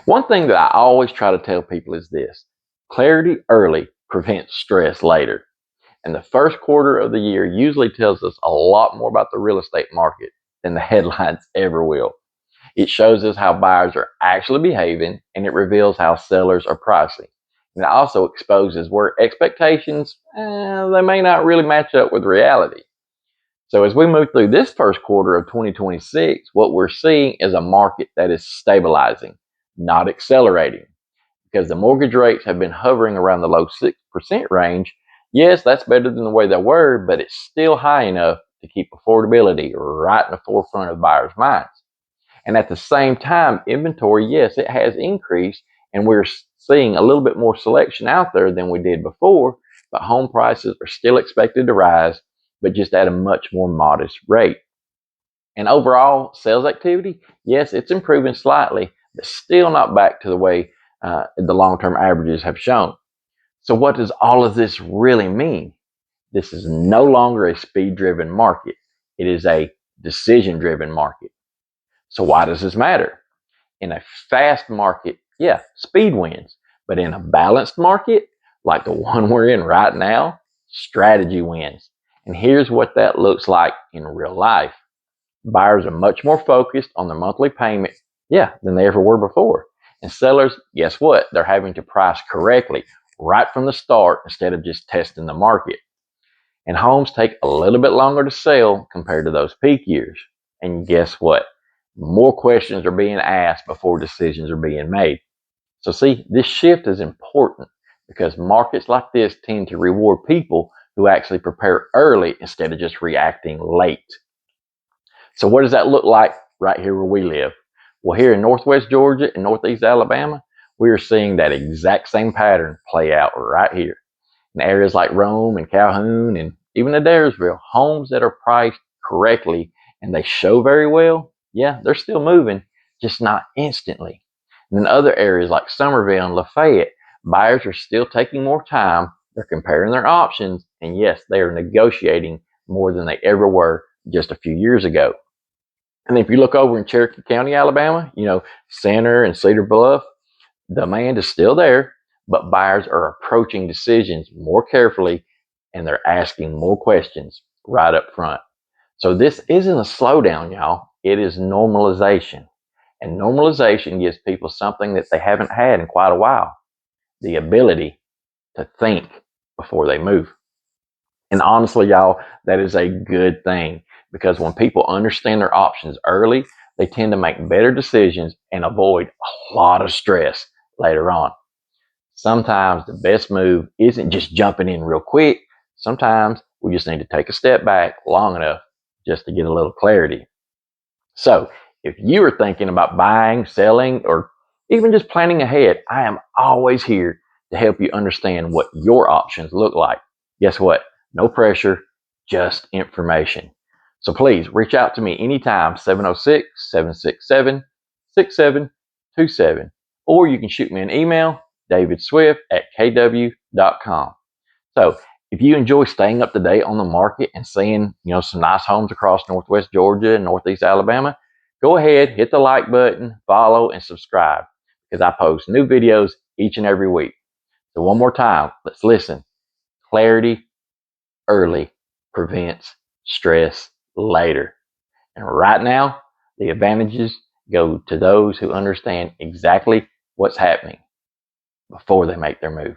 One thing that I always try to tell people is this: clarity early prevents stress later. And the first quarter of the year usually tells us a lot more about the real estate market than the headlines ever will. It shows us how buyers are actually behaving, and it reveals how sellers are pricing. And it also exposes where expectations, they may not really match up with reality. So as we move through this first quarter of 2026, what we're seeing is a market that is stabilizing, not accelerating, because the mortgage rates have been hovering around the low 6% range. Yes, that's better than the way they were, but it's still high enough to keep affordability right in the forefront of buyers' minds. And at the same time, inventory, yes, it has increased, and we're seeing a little bit more selection out there than we did before, but home prices are still expected to rise, but just at a much more modest rate. And overall sales activity, yes, it's improving slightly, but still not back to the way the long-term averages have shown. So what does all of this really mean? This is no longer a speed-driven market. It is a decision-driven market. So why does this matter? In a fast market, yeah, speed wins. But in a balanced market, like the one we're in right now, strategy wins. And here's what that looks like in real life. Buyers are much more focused on their monthly payment, yeah, than they ever were before. And sellers, guess what? They're having to price correctly right from the start instead of just testing the market. And homes take a little bit longer to sell compared to those peak years. And guess what? More questions are being asked before decisions are being made. So see, this shift is important because markets like this tend to reward people who actually prepare early instead of just reacting late. So what does that look like right here where we live? Well, here in Northwest Georgia and Northeast Alabama, we are seeing that exact same pattern play out right here. In areas like Rome and Calhoun and even Adairsville, homes that are priced correctly and they show very well, yeah, they're still moving, just not instantly. And in other areas like Somerville and Lafayette, buyers are still taking more time. They're comparing their options, and yes, they are negotiating more than they ever were just a few years ago. And if you look over in Cherokee County, Alabama, Center and Cedar Bluff, demand is still there, but buyers are approaching decisions more carefully and they're asking more questions right up front. So this isn't a slowdown, y'all. It is normalization. And normalization gives people something that they haven't had in quite a while: the ability to think before they move. And honestly, y'all, that is a good thing because when people understand their options early, they tend to make better decisions and avoid a lot of stress later on. Sometimes the best move isn't just jumping in real quick. Sometimes we just need to take a step back long enough just to get a little clarity. So if you are thinking about buying, selling, or even just planning ahead, I am always here to help you understand what your options look like. Guess what? No pressure, just information. So please reach out to me anytime, 706-767-6727, or you can shoot me an email, davidswift@kw.com. So if you enjoy staying up to date on the market and seeing, some nice homes across Northwest Georgia and Northeast Alabama, go ahead, hit the like button, follow, and subscribe because I post new videos each and every week. So one more time, let's listen. Clarity early prevents stress later. And right now, the advantages go to those who understand exactly what's happening before they make their move.